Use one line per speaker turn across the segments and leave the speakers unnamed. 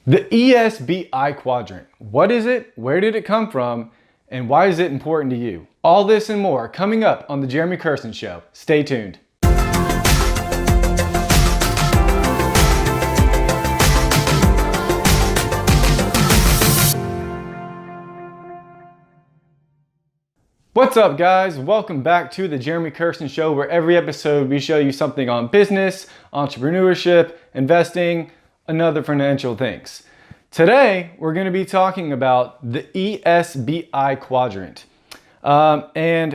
The ESBI Quadrant. What is it? Where did it come from? And why is it important to you? All this and more coming up on the Jeremy Kersten Show. Stay tuned. What's up, guys? Welcome back to the Jeremy Kersten Show, where every episode we show you something on business, entrepreneurship, investing, and other financial things. Today, we're going to be talking about the ESBI Quadrant and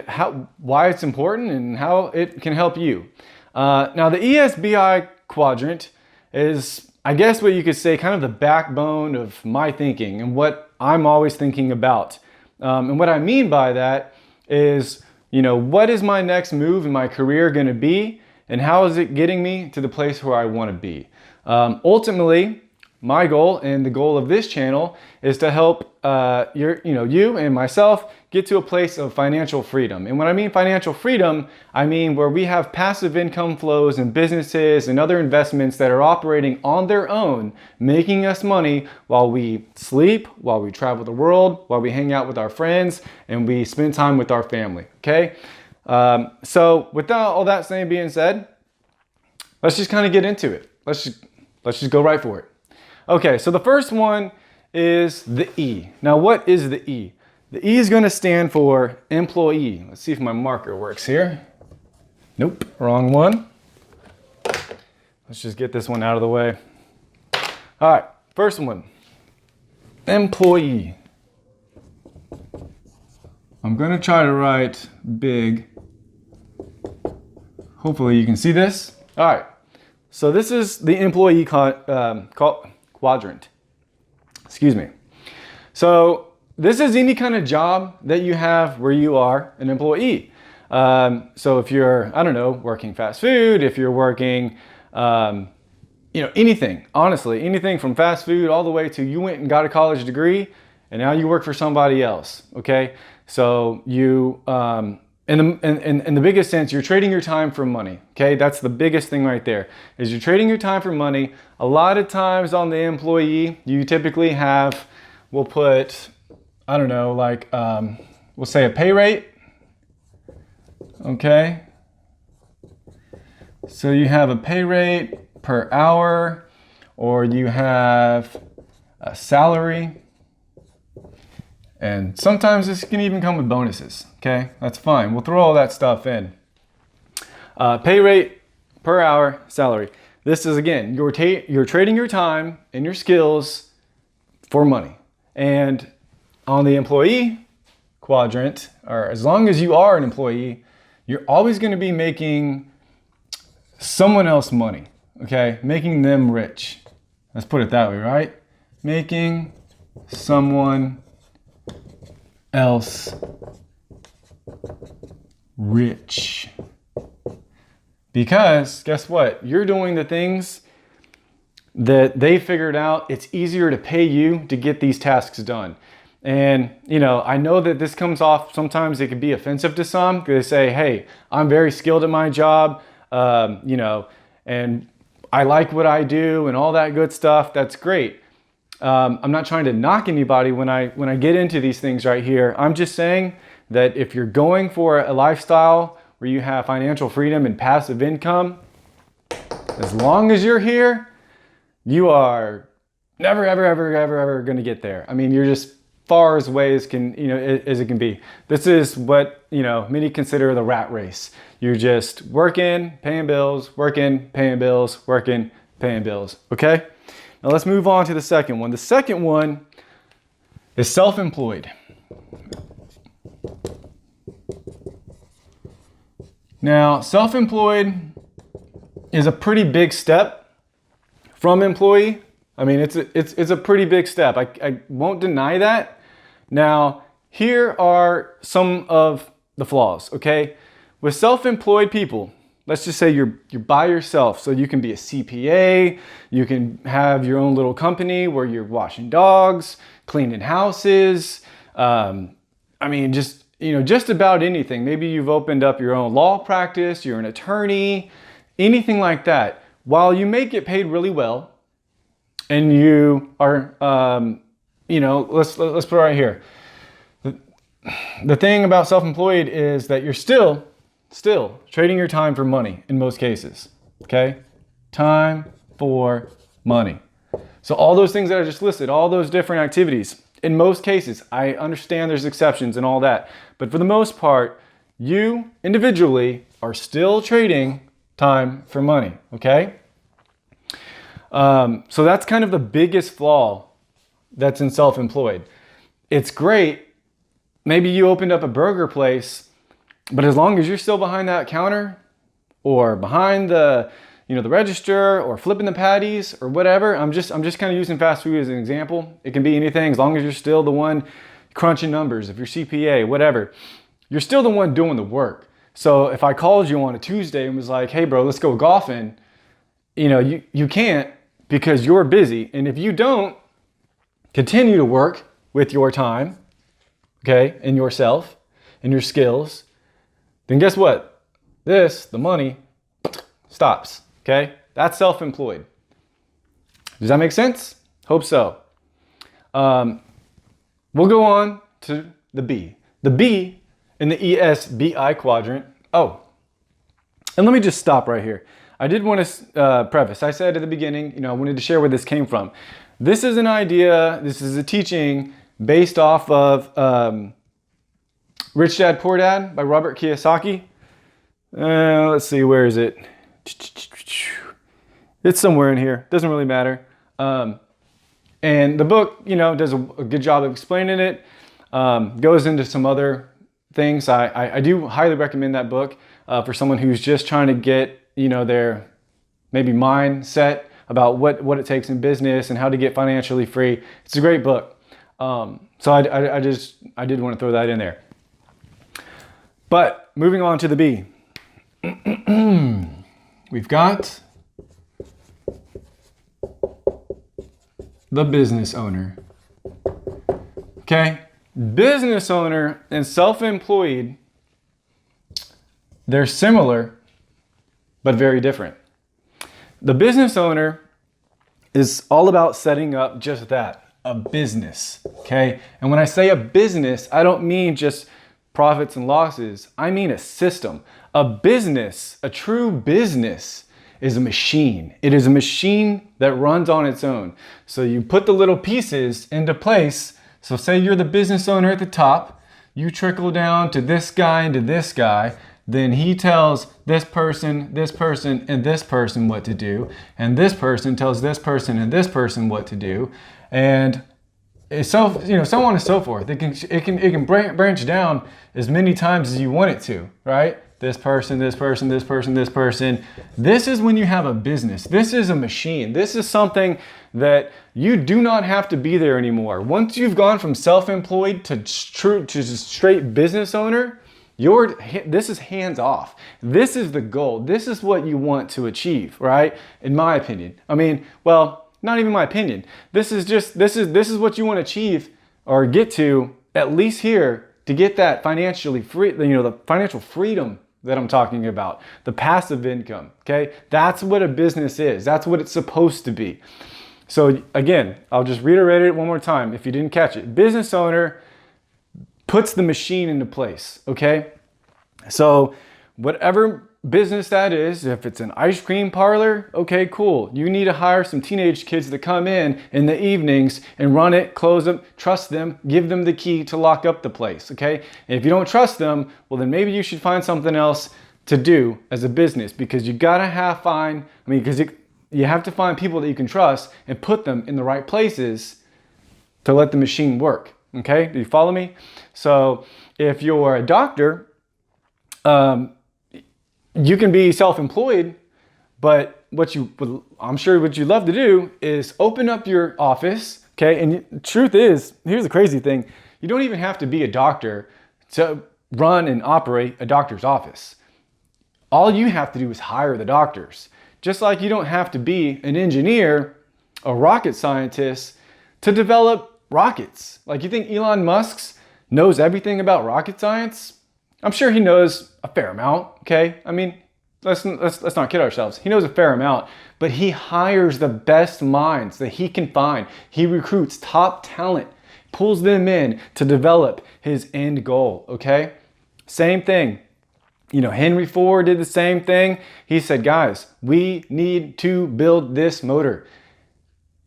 why it's important and how it can help you. Now, the ESBI Quadrant is, I guess what you could say, kind of the backbone of my thinking and what I'm always thinking about. And what I mean by that is, what is my next move in my career going to be, and how is it getting me to the place where I want to be? Ultimately, my goal and the goal of this channel is to help you and myself get to a place of financial freedom. And when I mean financial freedom, I mean where we have passive income flows and businesses and other investments that are operating on their own, making us money while we sleep, while we travel the world, while we hang out with our friends, and we spend time with our family, okay? So with all that being said, let's just kind of get into it. Let's just go right for it. Okay, so the first one is the E. Now, what is the E? The E is going to stand for employee. Let's see if my marker works here. Nope, wrong one. Let's just get this one out of the way. All right, first one, employee. I'm going to try to write big. Hopefully you can see this. All right, so this is the employee quadrant. Excuse me. So this is any kind of job that you have where you are an employee. So if you're, working fast food, if you're working, anything, honestly, anything from fast food all the way to you went and got a college degree and now you work for somebody else. Okay. So you, in the biggest sense, you're trading your time for money. Okay, that's the biggest thing right there, is you're trading your time for money. A lot of times on the employee, you typically have, we'll put, we'll say a pay rate. Okay, so you have a pay rate per hour, or you have a salary. And sometimes this can even come with bonuses, okay? That's fine. We'll throw all that stuff in. Pay rate per hour, salary. This is, again, you're trading your time and your skills for money. And on the employee quadrant, or as long as you are an employee, you're always going to be making someone else money, okay? Making them rich. Let's put it that way, right? Making someone else rich. Because guess what? You're doing the things that they figured out. It's easier to pay you to get these tasks done. And I know that this comes off, sometimes it can be offensive to some. They say, hey, I'm very skilled at my job, and I like what I do and all that good stuff. That's great. I'm not trying to knock anybody when I get into these things right here. I'm just saying that if you're going for a lifestyle where you have financial freedom and passive income, as long as you're here, you are never, ever going to get there. I mean, you're just far as away as it can be. This is what, many consider the rat race. You're just working, paying bills, working, paying bills, working, paying bills. Okay? Now let's move on to the second one. The second one is self-employed. Now, self-employed is a pretty big step from employee. I mean, it's a pretty big step. I won't deny that. Now, here are some of the flaws, okay? With self-employed people, let's just say you're by yourself, so you can be a CPA, you can have your own little company where you're washing dogs, cleaning houses, just about anything. Maybe you've opened up your own law practice, you're an attorney, anything like that. While you may get paid really well, and you are, let's put it right here. The thing about self-employed is that you're still trading your time for money in most cases, okay? Time for money. So all those things that I just listed, all those different activities, in most cases, I understand there's exceptions and all that, but for the most part, you individually are still trading time for money, okay? So that's kind of the biggest flaw that's in self-employed. It's great. Maybe you opened up a burger place, but as long as you're still behind that counter or behind the register or flipping the patties or whatever, I'm just kind of using fast food as an example. It can be anything as long as you're still the one crunching numbers, if you're CPA, whatever. You're still the one doing the work. So if I called you on a Tuesday and was like, hey bro, let's go golfing, you can't because you're busy. And if you don't continue to work with your time, okay, and yourself and your skills, then guess what? The money stops, okay? That's self-employed. Does that make sense? Hope so. We'll go on to the B. The B in the ESBI quadrant. Oh, and let me just stop right here. I did want to preface. I said at the beginning, I wanted to share where this came from. This is an idea, this is a teaching based off of Rich Dad, Poor Dad by Robert Kiyosaki. Let's see, where is it? It's somewhere in here, doesn't really matter. And the book, does a good job of explaining it, goes into some other things. I do highly recommend that book for someone who's just trying to get, their maybe mindset about what it takes in business and how to get financially free. It's a great book. So I did want to throw that in there. But moving on to the B. We've got the business owner. Okay? Business owner and self-employed, they're similar, but very different. The business owner is all about setting up just that, a business, okay? And when I say a business, I don't mean just profits and losses. I mean a system. A business, a true business, is a machine. It is a machine that runs on its own. So you put the little pieces into place. So say you're the business owner at the top, you trickle down to this guy and to this guy, then he tells this person, and this person what to do, and this person tells this person and this person what to do, and so on and so forth. It can branch down as many times as you want it to, right? This person, this person, this person, this person. This is when you have a business. This is a machine. This is something that you do not have to be there anymore. Once you've gone from self-employed to just straight business owner, this is hands off. This is the goal. This is what you want to achieve, right? In my opinion. I mean, well, not even my opinion. This is what you want to achieve or get to, at least here, to get that financially free, the financial freedom that I'm talking about, the passive income, okay? That's what a business is. That's what it's supposed to be. So again, I'll just reiterate it one more time if you didn't catch it. Business owner puts the machine into place, okay? So whatever business that is, if it's an ice cream parlor, okay, cool. You need to hire some teenage kids to come in the evenings and run it, close them, trust them, give them the key to lock up the place, okay? And if you don't trust them, well then maybe you should find something else to do as a business, because you gotta you have to find people that you can trust and put them in the right places to let the machine work, okay? Do you follow me? So if you're a doctor, you can be self-employed, but I'm sure what you'd love to do is open up your office, okay? And the truth is, here's the crazy thing. You don't even have to be a doctor to run and operate a doctor's office. All you have to do is hire the doctors. Just like you don't have to be an engineer, a rocket scientist to develop rockets. Like, you think Elon Musk knows everything about rocket science? I'm sure he knows a fair amount, okay? I mean, let's not kid ourselves. He knows a fair amount, but he hires the best minds that he can find. He recruits top talent, pulls them in to develop his end goal, okay? Same thing. You know, Henry Ford did the same thing. He said, guys, we need to build this motor.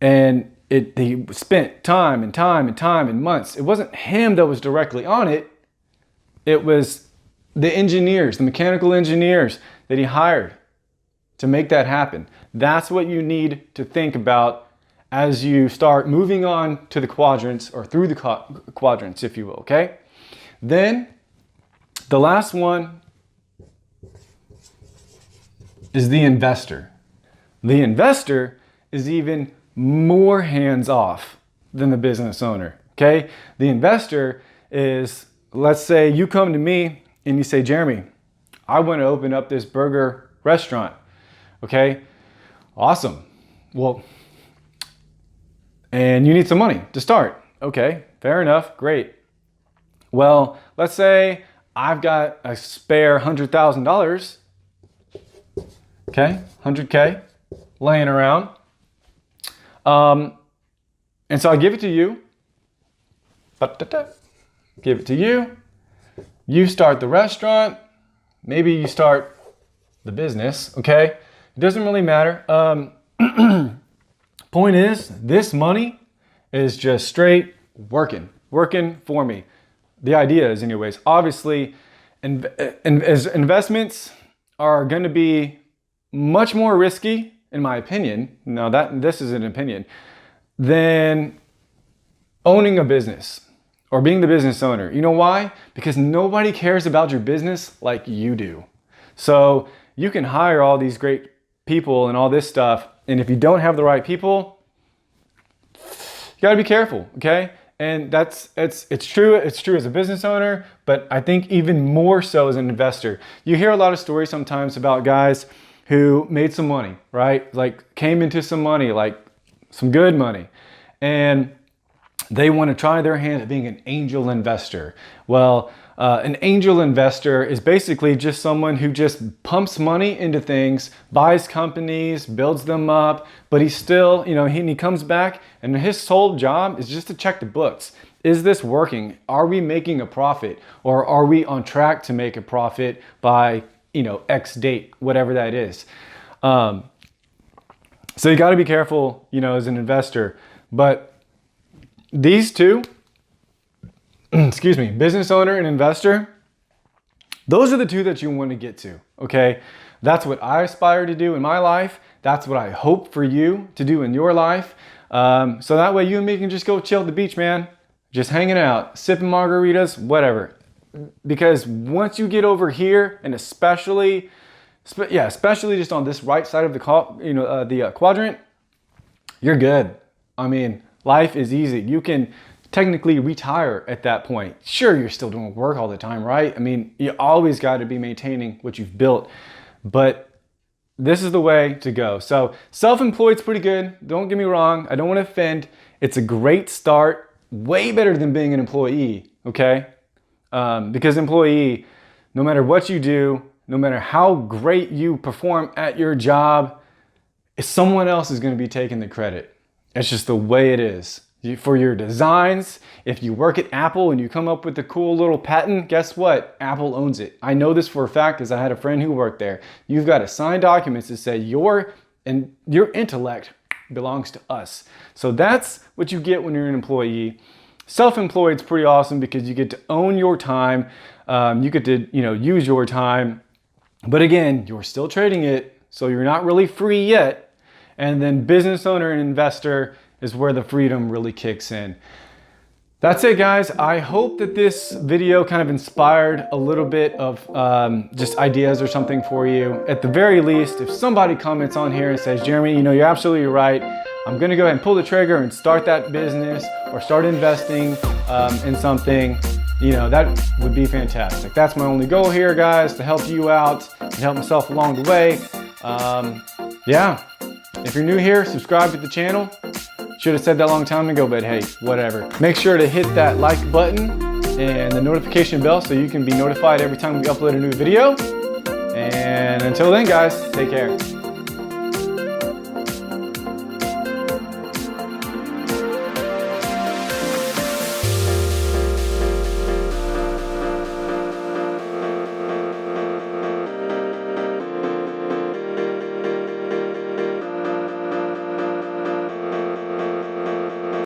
And he spent time and months. It wasn't him that was directly on it. It was the engineers, the mechanical engineers that he hired to make that happen. That's what you need to think about as you start moving on to the quadrants, or through the quadrants, if you will, okay? Then the last one is the investor. The investor is even more hands-off than the business owner, okay? The investor is, let's say you come to me and you say, Jeremy, I want to open up this burger restaurant, okay? Awesome. Well, and you need some money to start. Okay, fair enough, great. Well, let's say I've got a spare $100,000, okay, 100K laying around. And so I give it to you, give it to you, you start the restaurant, maybe you start the business, okay? It doesn't really matter. Point is, this money is just straight working for me. The idea is anyways, obviously, investments are going to be much more risky, in my opinion, now this is an opinion, than owning a business or being the business owner. You know why? Because nobody cares about your business like you do. So you can hire all these great people and all this stuff, and if you don't have the right people, you got to be careful, okay? And it's true as a business owner, but I think even more so as an investor. You hear a lot of stories sometimes about guys who made some money, right? Like came into some money, like some good money, and they want to try their hand at being an angel investor. Well, an angel investor is basically just someone who just pumps money into things, buys companies, builds them up, but he's still, you know, he comes back and his sole job is just to check the books. Is this working? Are we making a profit? Or are we on track to make a profit by, you know, X date, whatever that is? So you got to be careful, you know, as an investor. But these two, excuse me, business owner and investor, those are the two that you want to get to, okay? That's what I aspire to do in my life. That's what I hope for you to do in your life. So that way you and me can just go chill at the beach, man. Just hanging out, sipping margaritas, whatever. Because once you get over here, and especially just on this right side of the quadrant, you're good. I mean, life is easy. You can technically retire at that point. Sure, you're still doing work all the time, right? I mean, you always got to be maintaining what you've built, but this is the way to go. So self-employed's pretty good. Don't get me wrong. I don't want to offend. It's a great start, way better than being an employee, okay? Because employee, no matter what you do, no matter how great you perform at your job, someone else is going to be taking the credit. It's just the way it is. For your designs, if you work at Apple and you come up with a cool little patent, guess what? Apple owns it. I know this for a fact because I had a friend who worked there. You've got to sign documents that say your intellect belongs to us. So that's what you get when you're an employee. Self-employed is pretty awesome because you get to own your time. You get to, you know, use your time. But again, you're still trading it, so you're not really free yet. And then business owner and investor is where the freedom really kicks in. That's it, guys. I hope that this video kind of inspired a little bit of just ideas or something for you. At the very least, if somebody comments on here and says, Jeremy, you know, you're absolutely right. I'm gonna go ahead and pull the trigger and start that business or start investing in something, you know, that would be fantastic. That's my only goal here, guys, to help you out and help myself along the way. Yeah, if you're new here, subscribe to the channel. Should have said that a long time ago, but hey, whatever. Make sure to hit that like button and the notification bell so you can be notified every time we upload a new video. And until then, guys, take care.